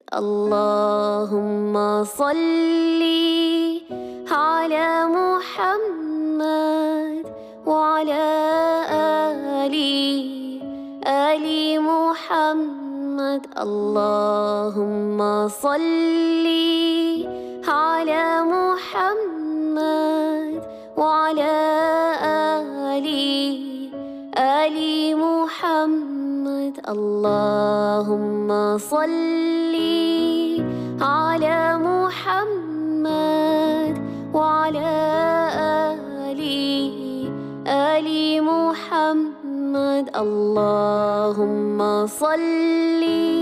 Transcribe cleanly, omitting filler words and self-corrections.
اللهم صل على محمد وعلى آل محمد. اللهم صل على محمد وعلى آل محمد. اللهم صل على محمد وعلى آل محمد. اللهم صل